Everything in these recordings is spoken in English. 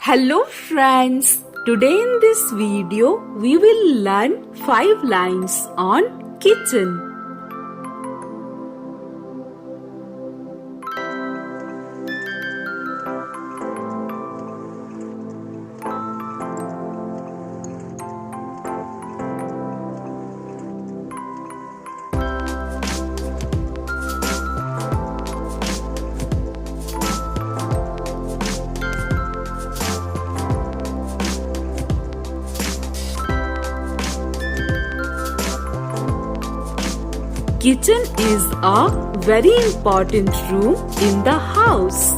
Hello friends, today in this video we will learn 5 lines on kitchen. Kitchen is a very important room in the house.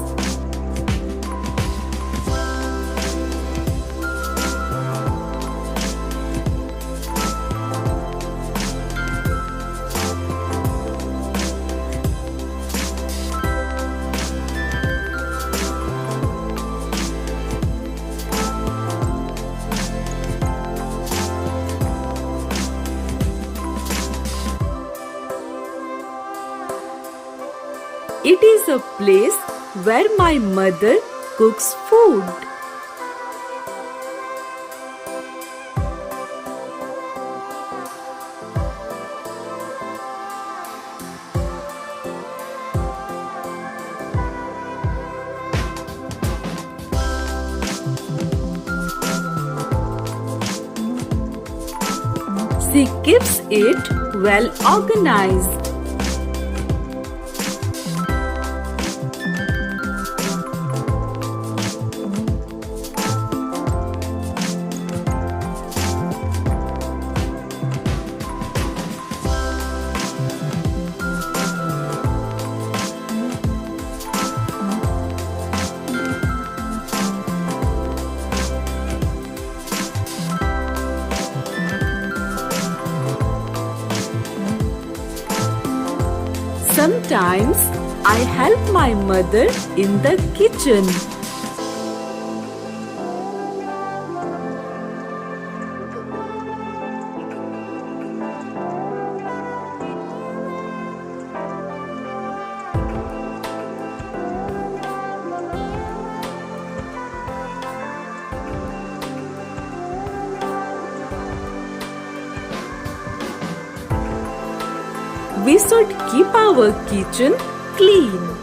It is a place where my mother cooks food. She keeps it well organized. Sometimes I help my mother in the kitchen. We should keep our kitchen clean.